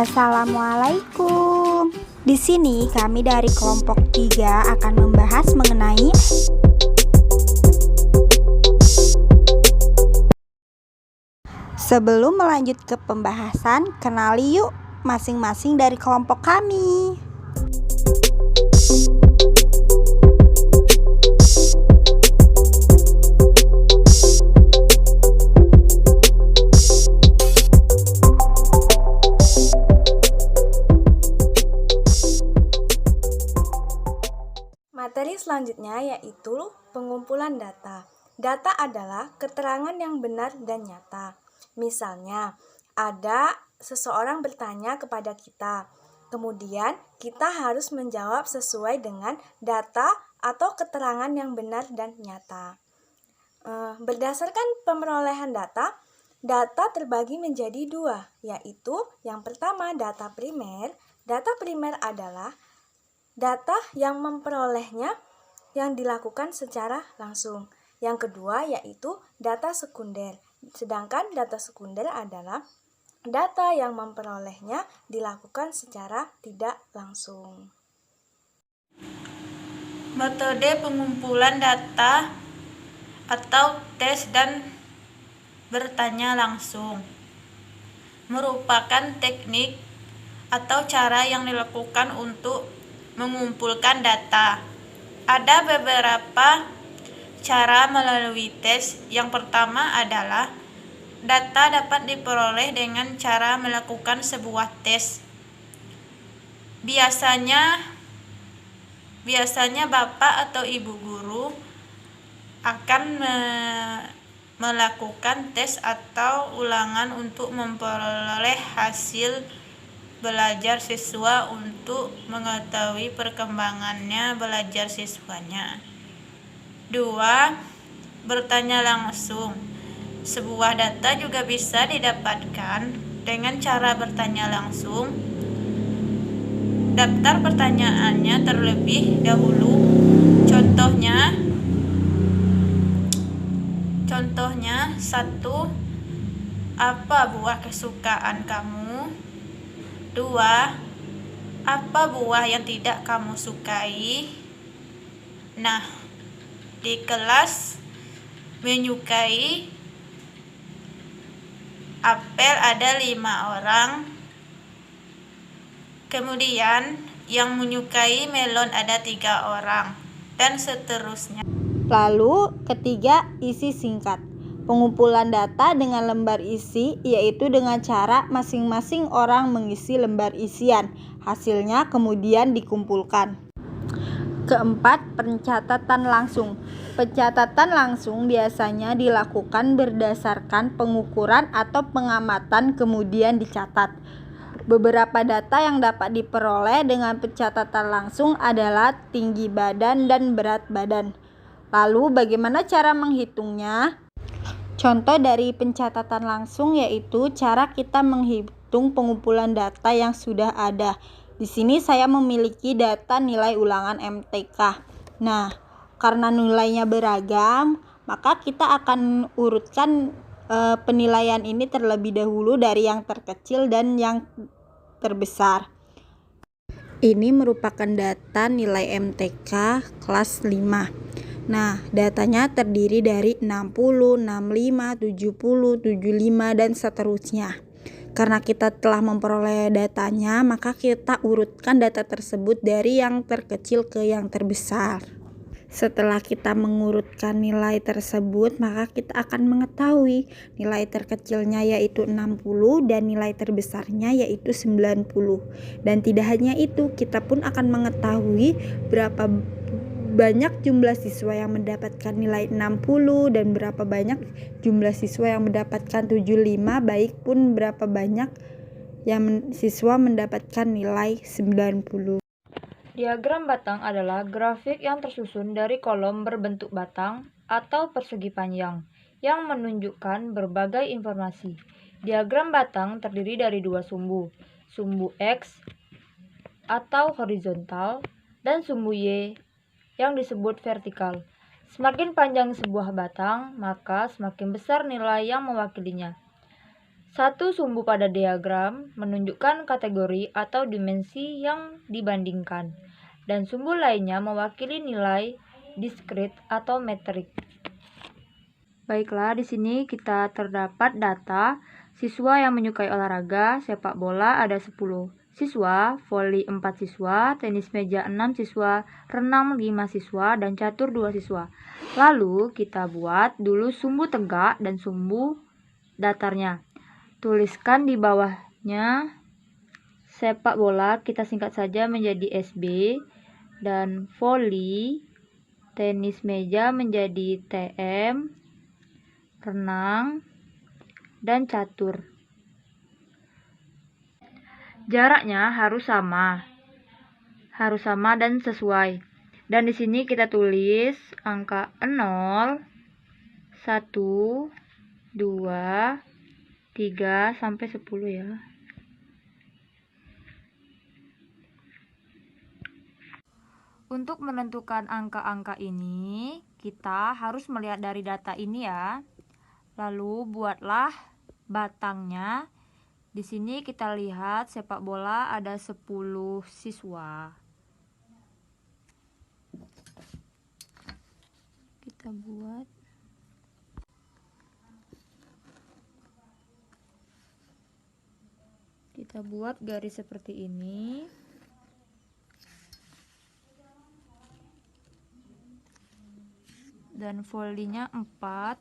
Assalamualaikum. Di sini kami dari kelompok 3 akan membahas mengenai Sebelum melanjut ke pembahasan, kenali yuk masing-masing dari kelompok kami. Materi selanjutnya yaitu pengumpulan data. Data adalah keterangan yang benar dan nyata. Misalnya, ada seseorang bertanya kepada kita, kemudian kita harus menjawab sesuai dengan data atau keterangan yang benar dan nyata. Berdasarkan pemerolehan data, data terbagi menjadi dua, yaitu yang pertama data primer. Data primer adalah data yang memperolehnya yang dilakukan secara langsung. Yang kedua yaitu data sekunder. Sedangkan data sekunder adalah data yang memperolehnya dilakukan secara tidak langsung. Metode pengumpulan data atau tes dan bertanya langsung merupakan teknik atau cara yang dilakukan untuk mengumpulkan data. Ada beberapa cara melalui tes. Yang pertama adalah data dapat diperoleh dengan cara melakukan sebuah tes. Biasanya Bapak atau Ibu guru akan melakukan tes atau ulangan untuk memperoleh hasil belajar siswa untuk mengetahui perkembangannya belajar siswanya. 2. Bertanya langsung. Sebuah data juga bisa didapatkan dengan cara bertanya langsung. Daftar pertanyaannya terlebih dahulu. Contohnya 1. Apa buah kesukaan kamu? 2. Apa buah yang tidak kamu sukai? Nah, di kelas menyukai apel ada 5 orang. Kemudian yang menyukai melon ada 3 orang, dan seterusnya. Lalu ketiga, isi singkat. Pengumpulan data dengan lembar isi, yaitu dengan cara masing-masing orang mengisi lembar isian. Hasilnya kemudian dikumpulkan. Keempat, pencatatan langsung. Pencatatan langsung biasanya dilakukan berdasarkan pengukuran atau pengamatan kemudian dicatat. Beberapa data yang dapat diperoleh dengan pencatatan langsung adalah tinggi badan dan berat badan. Lalu bagaimana cara menghitungnya? Contoh dari pencatatan langsung yaitu cara kita menghitung pengumpulan data yang sudah ada. Di sini saya memiliki data nilai ulangan MTK. Nah, karena nilainya beragam, maka kita akan urutkan penilaian ini terlebih dahulu dari yang terkecil dan yang terbesar. Ini merupakan data nilai MTK kelas 5. Nah, datanya terdiri dari 60, 65, 70, 75, dan seterusnya. Karena kita telah memperoleh datanya, maka kita urutkan data tersebut dari yang terkecil ke yang terbesar. Setelah kita mengurutkan nilai tersebut, maka kita akan mengetahui nilai terkecilnya yaitu 60 dan nilai terbesarnya yaitu 90. Dan tidak hanya itu, kita pun akan mengetahui berapa banyak jumlah siswa yang mendapatkan nilai 60 dan berapa banyak jumlah siswa yang mendapatkan 75, baik pun berapa banyak yang siswa mendapatkan nilai 90. Diagram batang adalah grafik yang tersusun dari kolom berbentuk batang atau persegi panjang yang menunjukkan berbagai informasi. Diagram batang terdiri dari dua sumbu X atau horizontal dan sumbu Y yang disebut vertikal. Semakin panjang sebuah batang, maka semakin besar nilai yang mewakilinya. Satu sumbu pada diagram menunjukkan kategori atau dimensi yang dibandingkan, dan sumbu lainnya mewakili nilai diskrit atau metrik. Baiklah, di sini kita terdapat data siswa yang menyukai olahraga. Sepak bola ada 10 siswa, voli 4 siswa, tenis meja 6 siswa, renang 5 siswa, dan catur 2 siswa. Lalu kita buat dulu sumbu tegak dan sumbu datarnya. Tuliskan di bawahnya sepak bola kita singkat saja menjadi SB, dan voli, tenis meja menjadi TM, renang, dan catur. Jaraknya harus sama dan sesuai. Dan di sini kita tulis angka 0, 1, 2, 3 sampai 10 ya. Untuk menentukan angka-angka ini, kita harus melihat dari data ini ya. Lalu buatlah batangnya. Di sini kita lihat sepak bola ada 10 siswa. Kita buat garis seperti ini. Dan volinya 4.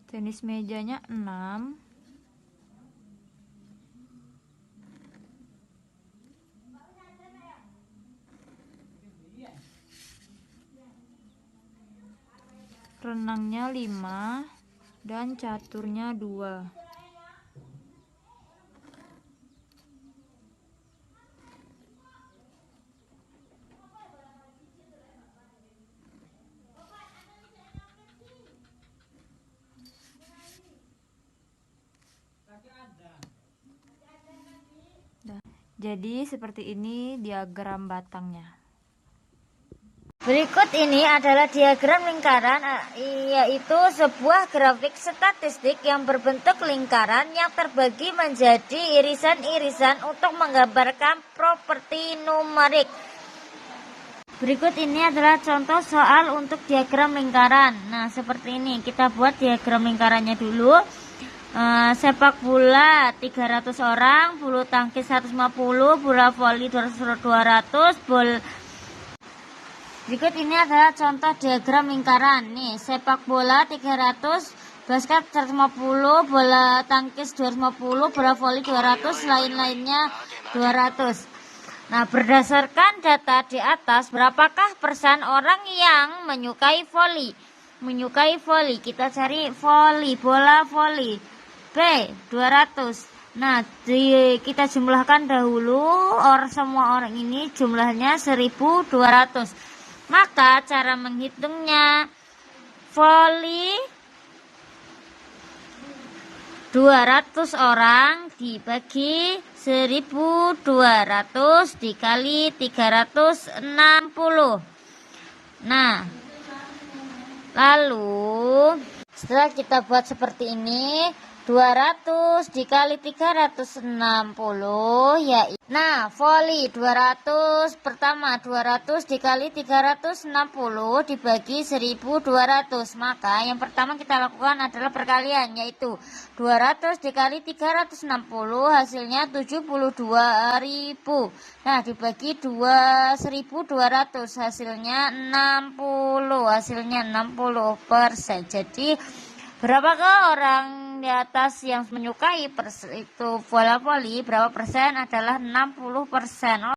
Tenis mejanya 6. Renangnya 5 dan caturnya 2. Jadi seperti ini diagram batangnya. Berikut ini adalah diagram lingkaran, yaitu sebuah grafik statistik yang berbentuk lingkaran yang terbagi menjadi irisan-irisan untuk menggambarkan properti numerik. Berikut ini adalah contoh soal untuk diagram lingkaran. Nah, seperti ini. Kita buat diagram lingkarannya dulu. Sepak bola 300 orang, bulu tangkis 150, bola voli 200, Berikut ini adalah contoh diagram lingkaran. Nih, sepak bola 300, basket 150, bola tangkis 250, bola voli 200, lain-lainnya 200. Nah, berdasarkan data di atas, berapakah persen orang yang menyukai voli? Kita cari voli, bola voli. B, 200. Nah, kita jumlahkan dahulu semua orang ini jumlahnya 1200. Maka cara menghitungnya, voli 200 orang dibagi 1200 dikali 360. Nah, lalu setelah kita buat seperti ini, 200 dikali 360 ya. Nah, voli 200 pertama 200 dikali 360 dibagi 1200. Maka yang pertama kita lakukan adalah perkalian, yaitu 200 dikali 360 hasilnya 72.000. Nah, dibagi 1200 hasilnya 60%. Jadi berapakah orang di atas yang menyukai itu bola voli, berapa persen? Adalah 60%.